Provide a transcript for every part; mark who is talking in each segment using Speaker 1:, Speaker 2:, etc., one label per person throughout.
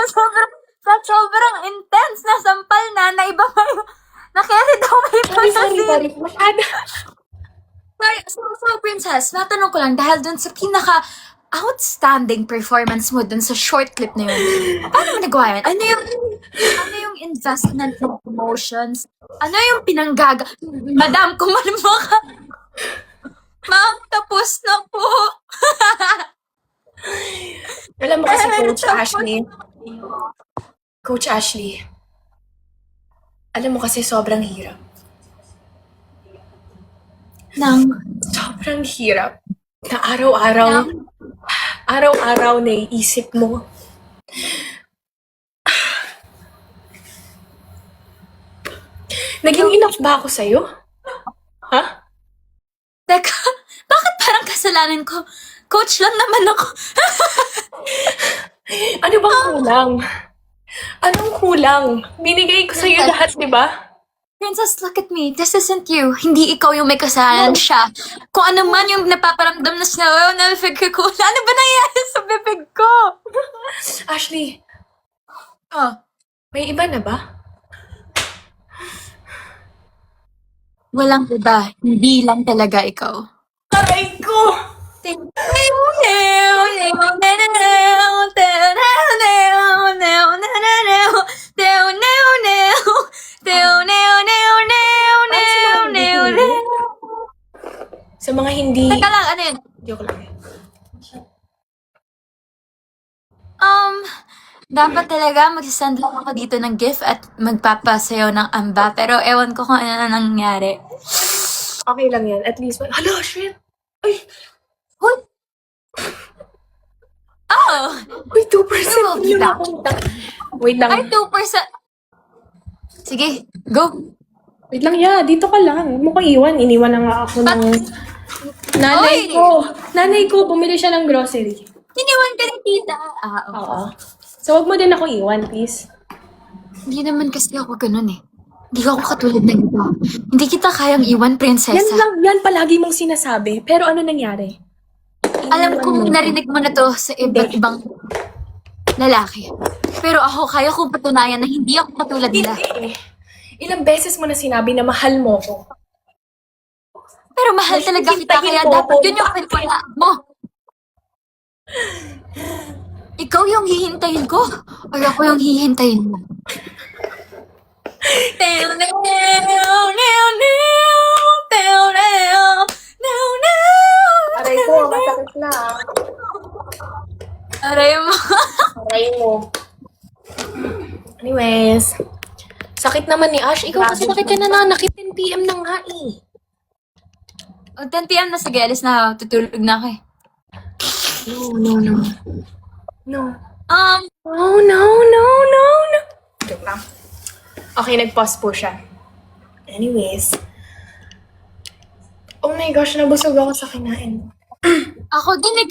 Speaker 1: Sa sobrang intense na sampal na iba pa yung na-carry daw may
Speaker 2: Sorry, sorry,
Speaker 1: pagkasin.
Speaker 2: sorry. Masyado.
Speaker 1: Sorry, so Princess, matanong ko lang, dahil dun sa outstanding performance mo dun sa short clip na yun, paano mo nagawa yun? Ano yung investment ng promotions? Ano yung Madam, kumalma ka. Ma'am, tapos na po.
Speaker 2: Alam mo kasi, Coach Ashley, alam mo kasi sobrang hirap. Sobrang hirap na araw-araw naiisip mo. Naging enough ba ako sa'yo? Ha?
Speaker 1: Teka, bakit parang kasalanan ko? Coach lang naman ako.
Speaker 2: Ano bang kulang? Anong kulang? Binigay ko sa'yo lahat, di ba?
Speaker 1: Princess, look at me. This isn't you. Hindi ikaw yung may kasalanan, siya. Kung ano man yung napaparamdam na snow na bibig ko. Ano ba nangyayari sa bibig ko?
Speaker 2: Ashley,
Speaker 1: Oh,
Speaker 2: may iba na ba?
Speaker 1: walang iba. Hindi lang talaga ikaw.
Speaker 2: Aray ko! Sa mga hindi...
Speaker 1: Teka lang, ano yun?
Speaker 2: Joke lang.
Speaker 1: Dapat talaga magsisend lang ako dito ng gift at magpapasayo ng amba. Pero ewan ko kung ano na nangyari.
Speaker 2: Okay lang yan. At least... Hala, shit! Ay!
Speaker 1: Hoy! Oh!
Speaker 2: Uy, 2%
Speaker 1: Ano mo,
Speaker 2: yun
Speaker 1: kita?
Speaker 2: ako. Wait lang.
Speaker 1: Ay, 2%. Sige, go.
Speaker 2: Wait lang, yeah. Dito ka lang. Huwag mo ko iwan. Iniwan na nga ako ng... Nanay
Speaker 1: Oy!
Speaker 2: ko. Nanay ko, bumili siya ng grocery.
Speaker 1: Iniwan ka ni tita. Okay.
Speaker 2: Oo. So, wag mo din ako iwan, please.
Speaker 1: Hindi naman kasi ako ganun eh. Hindi ako katulad ng iba. Hindi kita kayang iwan,
Speaker 2: Yan
Speaker 1: prinsesa.
Speaker 2: lang, yan palagi mong sinasabi. Pero ano nangyari?
Speaker 1: Alam kong narinig mo na to sa iba't ibang lalaki. Pero ako, kaya kong patunayan na hindi ako katulad nila.
Speaker 2: Hindi. Ilang beses mo na sinabi na mahal mo ko.
Speaker 1: Pero mahal talaga kita, kaya
Speaker 2: Hintayin mo
Speaker 1: dapat
Speaker 2: ako.
Speaker 1: yun yung pinapala mo. Ikaw yung hihintayin ko, or ako yung hihintayin mo?
Speaker 2: Aray ko, masakit na.
Speaker 1: Aray mo.
Speaker 2: Aray mo. Anyways, sakit naman ni Ash. Ikaw kasi bakit ka nananakit 10 PM na nga eh.
Speaker 1: O, 10 PM na, sige, alis na ako. Tutulog na ako eh.
Speaker 2: No.
Speaker 1: Um,
Speaker 2: Oh, no. Joke lang. Okay, nag-pause po siya. Anyways. Oh my gosh, nabusog ako sa kinain.
Speaker 1: ako din eh,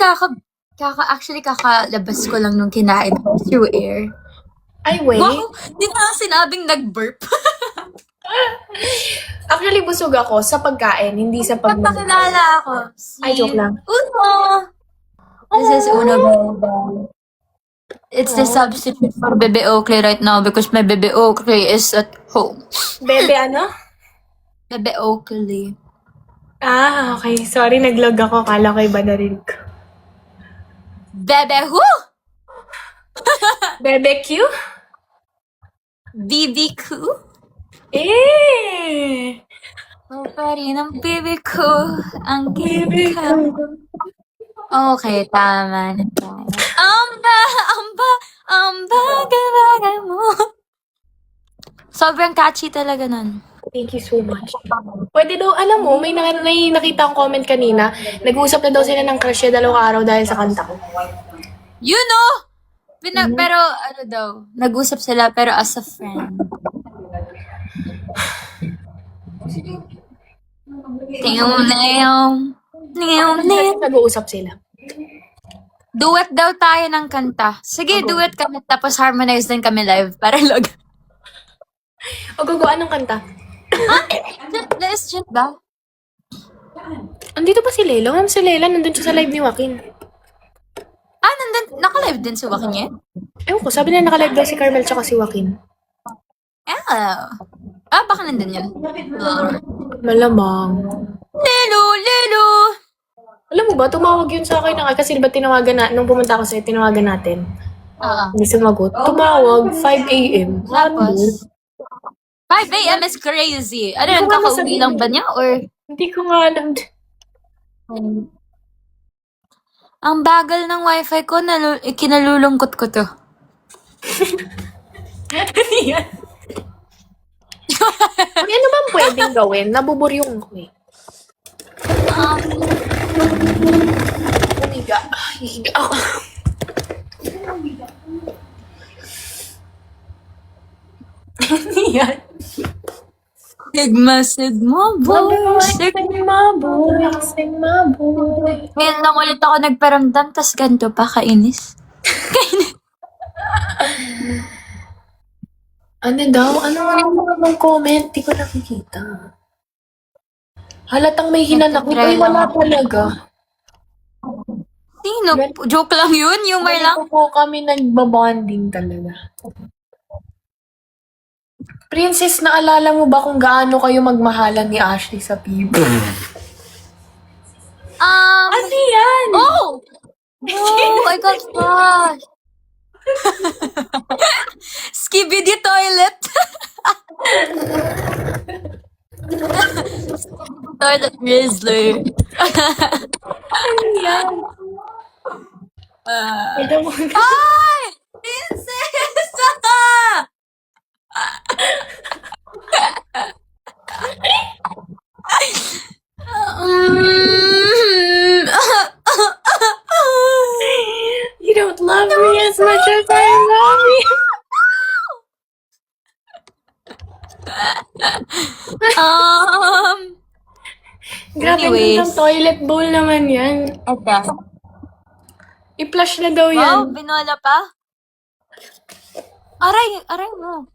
Speaker 1: actually kakalabas ko lang nung kinain ko through air.
Speaker 2: Ay, wait.
Speaker 1: Wow, di na nga sinabing nag-burp.
Speaker 2: Actually, busog ako sa pagkain, hindi sa
Speaker 1: Pagpakilala ako.
Speaker 2: Ay, joke lang.
Speaker 1: Uno. This is Uno Bebe. It's the substitute for Bebe Oakley right now because my Bebe Oakley is at home.
Speaker 2: Bebe, ano?
Speaker 1: Bebe Oakley.
Speaker 2: Ah, okay. Sorry, nag-log ako. Kala ko iba na rin ko.
Speaker 1: Bebe who?
Speaker 2: Bebe Q?
Speaker 1: BBQ?
Speaker 2: Eh!
Speaker 1: Oh, pa rin ang baby ko. Ang
Speaker 2: Bebe
Speaker 1: ka. Okay, tama na tayo. Baga mo. Sobrang catchy talaga nun.
Speaker 2: Thank you so much. Pwede daw, alam mo, may nakita akong comment kanina. Nag-uusap na daw sila ng crush niya 2 araw dahil sa kanta ko.
Speaker 1: You know! Pero ano daw, nag-usap sila pero as a friend.
Speaker 2: Nag-uusap sila.
Speaker 1: Duet daw tayo ng kanta. Sige, duet kami tapos harmonize din kami live para log.
Speaker 2: O, Gogo, anong kanta?
Speaker 1: Let's just ba?
Speaker 2: Andito pa si Lelo? Si Lela, nandun siya sa live ni Joaquin.
Speaker 1: Nandun, naka-live din si Joaquin yan?
Speaker 2: Ewan ko, sabi na nakalive daw si Carmel tsaka si Joaquin.
Speaker 1: Oh. Baka nandun yun.
Speaker 2: Malamang.
Speaker 1: Lelo!
Speaker 2: Alam mo ba, tumawag yun sa akin kasi diba tinawagan na, nung pumunta ako sa'yo, tinawagan natin. Hindi sumagot. Tumawag, 5 a.m.
Speaker 1: Tapos, 5 a.m. is crazy. Ano yun, kakauwi lang ba niya or?
Speaker 2: Hindi ko nga alam.
Speaker 1: Ang bagal ng wifi ko, kinalulungkot ko to.
Speaker 2: Ano yan? Ano bang pwedeng gawin? Nabuburyong ako eh. Umiga. Hihiga ako. Ano yan?
Speaker 1: Sigma, boy.
Speaker 2: Sigma, boy.
Speaker 1: Ngayon lang ulit ako nagparamdam, tas ganito pa, kainis.
Speaker 2: Ano daw? Ano ang comment? Di ko nakikita. Halatang may hinanakit. Ay, wala talaga.
Speaker 1: Sino? Joke lang yun? Humor lang?
Speaker 2: Dito po kami nagbabonding talaga. Princess, naalala mo ba kung gaano kayo magmahalan ni Ashley sa PB? Ano yan?
Speaker 1: Oh! Oh, I got flash. Skibidi toilet. Toilet grizzly.
Speaker 2: Ano yan? Ito mo.
Speaker 1: Ay! Princess!
Speaker 2: You don't love me as much as I love you. Grabe
Speaker 1: Anyways.
Speaker 2: ng toilet bowl naman yan.
Speaker 1: Eto.
Speaker 2: I-flush na daw
Speaker 1: Wow,
Speaker 2: yan.
Speaker 1: binola pa? Aray mo.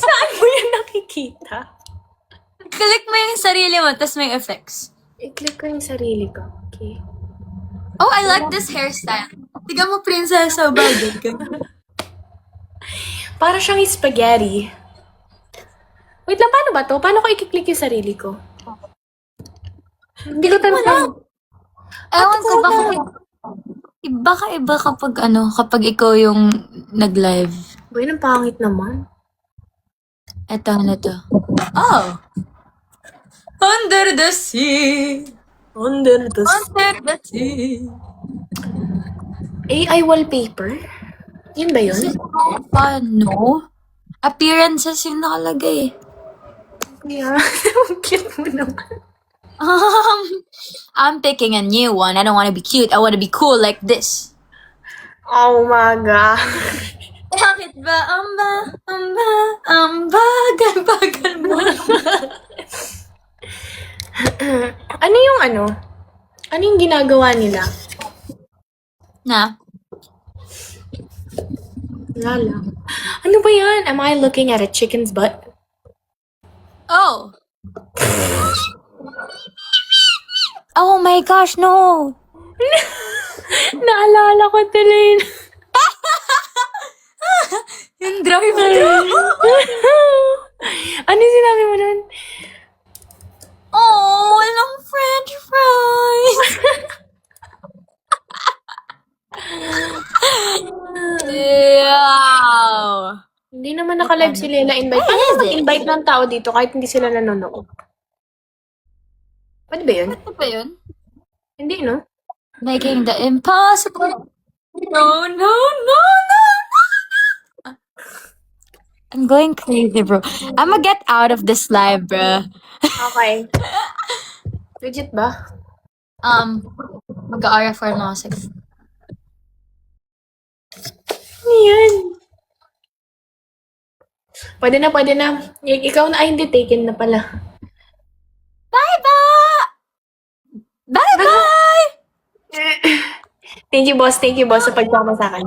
Speaker 2: Saan mo yan nakikita?
Speaker 1: Click mo yung sarili mo, tas may effects.
Speaker 2: I-click ko yung sarili ko. Okay.
Speaker 1: Oh, I like this hairstyle. Tiga mo, prinsesa, bagay ka.
Speaker 2: Para siyang spaghetti. Wait lang, paano ba to? Paano ko i-click yung sarili ko? Hindi ko tanong.
Speaker 1: Ewan ko, baka iba kapag ikaw yung nag-live.
Speaker 2: Boy, ang pangit naman.
Speaker 1: Eto, ano to? Oh! Under the sea.
Speaker 2: Under the
Speaker 1: sea.
Speaker 2: AI wallpaper? Yun ba yun?
Speaker 1: Paano? Appearances yung nakalagay.
Speaker 2: Yeah. Cute mo naman.
Speaker 1: I'm picking a new one. I don't want to be cute. I want to be cool like this.
Speaker 2: Oh my God.
Speaker 1: Bakit ba? Bagal mo.
Speaker 2: Ano yung ano? Ano yung ginagawa nila?
Speaker 1: Na?
Speaker 2: Wala lang. Ano ba yan? Am I looking at a chicken's butt?
Speaker 1: Oh. Oh my gosh, no.
Speaker 2: Naalala ko tuloy.
Speaker 1: Yung driver.
Speaker 2: Ano yung sinabi mo nun?
Speaker 1: Oh, walang french fries. Wow.
Speaker 2: Hindi naman naka-live si Lela invite. Paano mag-invite ng tao dito kahit hindi sila nanonood? Pwede ba yun?
Speaker 1: Ano ba yun?
Speaker 2: Hindi, no?
Speaker 1: Making the impossible. No. I'm going crazy, bro. I'ma get out of this live, bro.
Speaker 2: Okay. Legit ba?
Speaker 1: Mag-RFR na ako.
Speaker 2: Ano yan? Pwede na. Ikaw na, ay hindi, taken na pala.
Speaker 1: Bye-bye! Bye-bye!
Speaker 2: Thank you, boss, sa pagsama sa akin.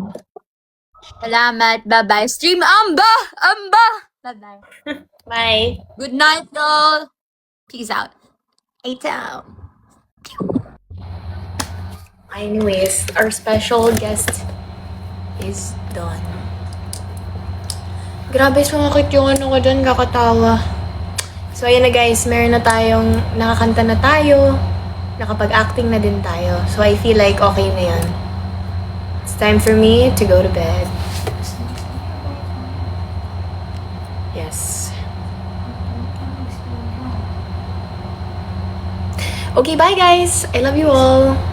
Speaker 1: Salamat. Bye-bye. Stream Amba! Bye-bye.
Speaker 2: Bye.
Speaker 1: Good night, all. Peace out.
Speaker 2: Anyways, our special guest is done. Grabe, sumakit yung ano ko dun, kakatawa. So, ayan na guys, meron na tayong, nakakanta na tayo, nakapag-acting na din tayo. So, I feel like okay na yan. It's time for me to go to bed. Yes. Okay, bye guys! I love you all!